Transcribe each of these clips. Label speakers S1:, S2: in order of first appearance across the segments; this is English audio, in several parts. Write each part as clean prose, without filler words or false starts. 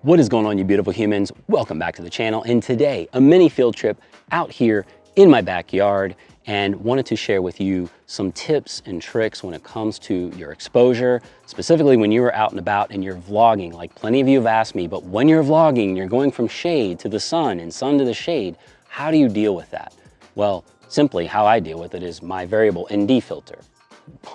S1: What is going on, you beautiful humans? Welcome back to the channel. And today, a mini field trip out here in my backyard, and wanted to share with you some tips and tricks when it comes to your exposure, specifically when you are out and about and you're vlogging. Like plenty of you have asked me, but when you're vlogging, you're going from shade to the sun and sun to the shade, how do you deal with that? Well, simply how I deal with it is my variable ND filter.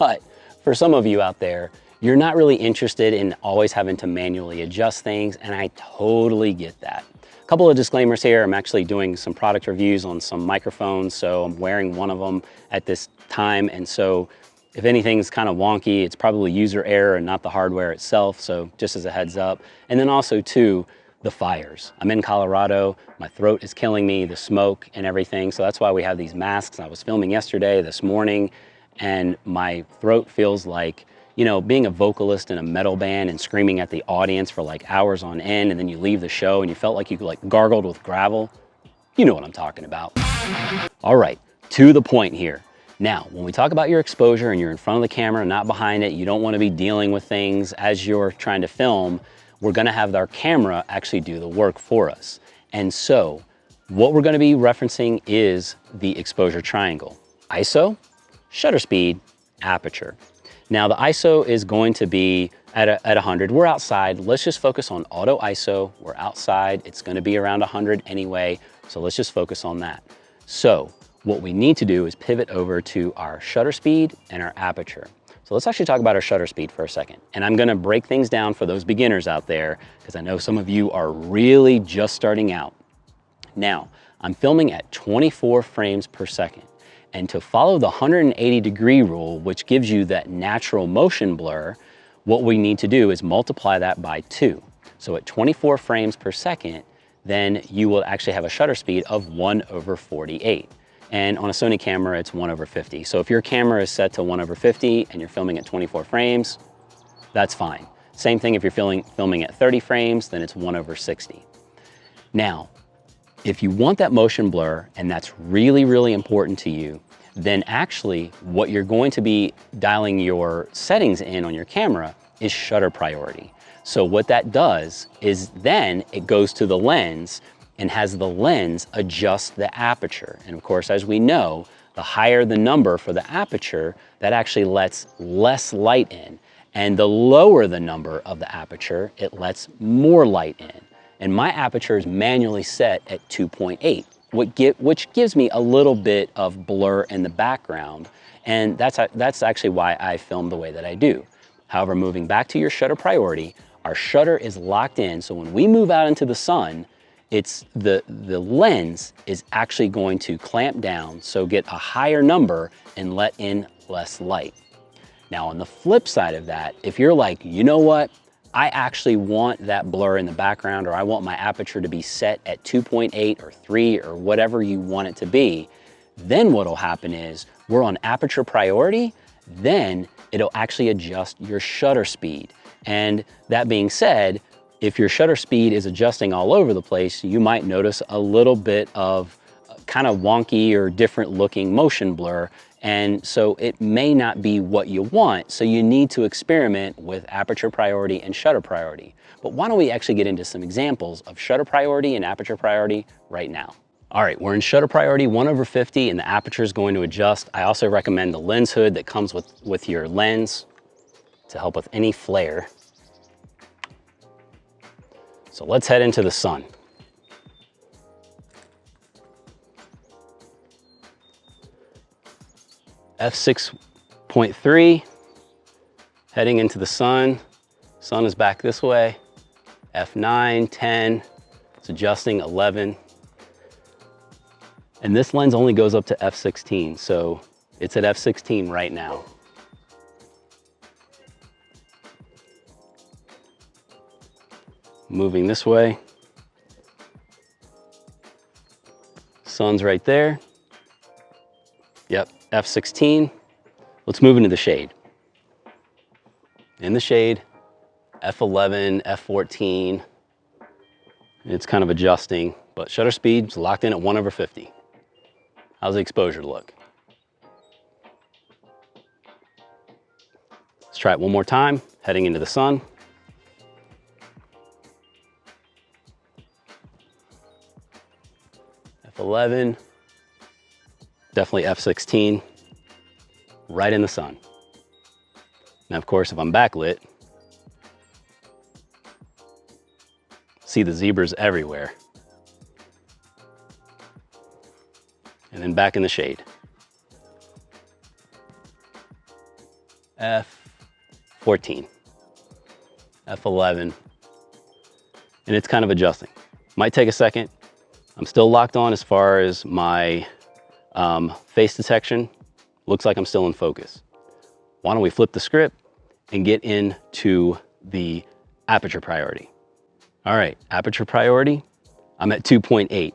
S1: But for some of you out there, you're not really interested in always having to manually adjust things, and I totally get that. A couple of disclaimers here. I'm actually doing some product reviews on some microphones, so I'm wearing one of them at this time, and so if anything's kind of wonky, it's probably user error and not the hardware itself, so just as a heads up. And then also too, the fires. I'm in Colorado, my throat is killing me, the smoke and everything, so that's why we have these masks. I was filming yesterday, this morning, and my throat feels like, you know, being a vocalist in a metal band and screaming at the audience for like hours on end, and then you leave the show and you felt like you like gargled with gravel. You know what I'm talking about. All right, to the point here. Now, when we talk about your exposure and you're in front of the camera, not behind it, you don't want to be dealing with things as you're trying to film, we're going to have our camera actually do the work for us. And so what we're going to be referencing is the exposure triangle: ISO, shutter speed, aperture. Now the ISO is going to be at 100. We're outside. Let's just focus on auto ISO. We're outside. It's going to be around 100 anyway. So let's just focus on that. So what we need to do is pivot over to our shutter speed and our aperture. So let's actually talk about our shutter speed for a second. And I'm going to break things down for those beginners out there, because I know some of you are really just starting out. Now, I'm filming at 24 frames per second. And to follow the 180-degree rule, which gives you that natural motion blur, what we need to do is multiply that by 2. So at 24 frames per second, then you will actually have a shutter speed of 1/48. And on a Sony camera, it's 1/50. So if your camera is set to 1/50 and you're filming at 24 frames, that's fine. Same thing if you're filming at 30 frames, then it's 1/60. Now, if you want that motion blur, and that's really, really important to you, then actually what you're going to be dialing your settings in on your camera is shutter priority. So what that does is then it goes to the lens and has the lens adjust the aperture. And of course, as we know, the higher the number for the aperture, that actually lets less light in. And the lower the number of the aperture, it lets more light in. And my aperture is manually set at 2.8, which gives me a little bit of blur in the background. And that's actually why I film the way that I do. However, moving back to your shutter priority, our shutter is locked in. So when we move out into the sun, it's the lens is actually going to clamp down, so get a higher number and let in less light. Now, on the flip side of that, if you're like, you know what? I actually want that blur in the background, or I want my aperture to be set at 2.8 or 3 or whatever you want it to be, then what'll happen is we're on aperture priority, then it'll actually adjust your shutter speed. And that being said, if your shutter speed is adjusting all over the place, you might notice a little bit of kind of wonky or different looking motion blur. And so it may not be what you want, so you need to experiment with aperture priority and shutter priority. But why don't we actually get into some examples of shutter priority and aperture priority right now. All right, we're in shutter priority 1/50, and the aperture is going to adjust. I also recommend the lens hood that comes with your lens to help with any flare. So let's head into the sun. f6.3, heading into the sun. Sun is back this way. f9, 10, it's adjusting, 11. And this lens only goes up to f16, so it's at f16 right now. Moving this way. Sun's right there. Yep, f16. Let's move into the shade. In the shade, f11, f14. It's kind of adjusting, but shutter speed's locked in at 1/50. How's the exposure look? Let's try it one more time, heading into the sun. F11, definitely F16, right in the sun. Now, of course, if I'm backlit, see the zebras everywhere. And then back in the shade. F14, F11, and it's kind of adjusting. Might take a second. I'm still locked on as far as my face detection. Looks like I'm still in focus. Why don't we flip the script and get into the aperture priority. All right, aperture priority, I'm at 2.8.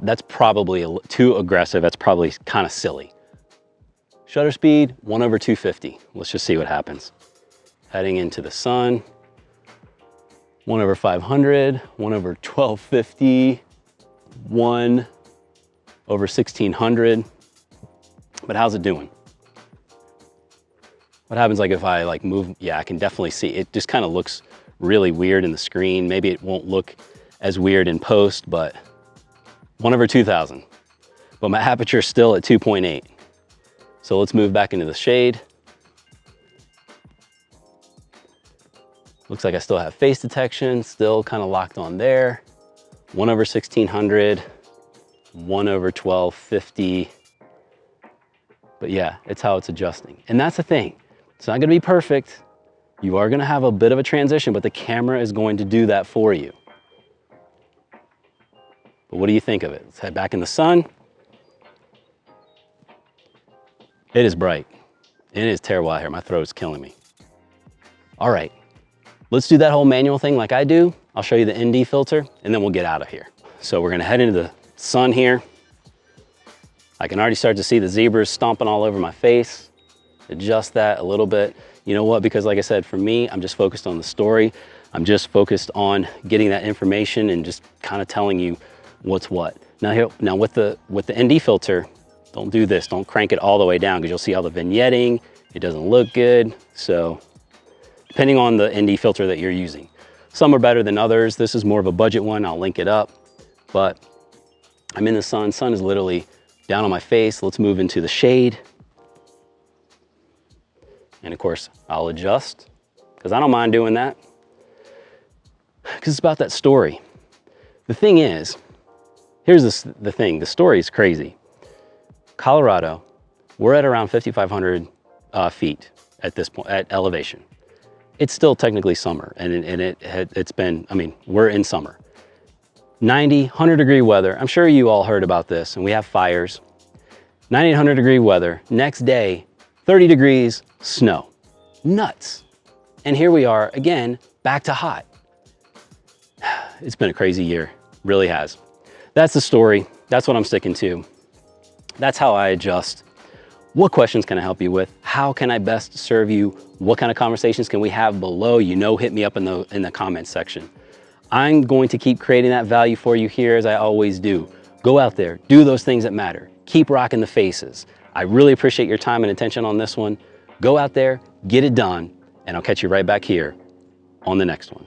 S1: That's probably too aggressive. That's probably kind of silly. Shutter speed, 1/250. Let's just see what happens. Heading into the sun, 1/500, 1/1250, 1/1600. But how's it doing? What happens like if I like move? Yeah, I can definitely see. It just kind of looks really weird in the screen. Maybe it won't look as weird in post, but 1/2000. But my aperture is still at 2.8. So let's move back into the shade. Looks like I still have face detection, still kind of locked on there. 1/1600, 1/1250. But yeah, it's how it's adjusting. And that's the thing. It's not gonna be perfect. You are gonna have a bit of a transition, but the camera is going to do that for you. But what do you think of it? Let's head back in the sun. It is bright. It is terrible out here. My throat is killing me. All right, let's do that whole manual thing like I do. I'll show you the ND filter and then we'll get out of here. So we're gonna head into the sun here. I can already start to see the zebras stomping all over my face. Adjust that a little bit. You know what? Because like I said, for me, I'm just focused on the story. I'm just focused on getting that information and just kind of telling you what's what. Now with the ND filter, don't do this. Don't crank it all the way down because you'll see all the vignetting. It doesn't look good. So depending on the ND filter that you're using. Some are better than others. This is more of a budget one. I'll link it up. But I'm in the sun. Sun is literally down on my face. Let's move into the shade. And of course, I'll adjust because I don't mind doing that because it's about that story. The thing is, here's the thing. The story is crazy. Colorado, we're at around 5,500 feet at this point, at elevation. It's still technically summer, and it's been, I mean, we're in summer. 90, 100 degree weather. I'm sure you all heard about this, and we have fires. 90, 100 degree weather. Next day, 30 degrees, snow. Nuts. And here we are again, back to hot. It's been a crazy year, really has. That's the story. That's what I'm sticking to. That's how I adjust. What questions can I help you with? How can I best serve you? What kind of conversations can we have below? You know, hit me up in the comments section. I'm going to keep creating that value for you here as I always do. Go out there, do those things that matter. Keep rocking the faces. I really appreciate your time and attention on this one. Go out there, get it done, and I'll catch you right back here on the next one.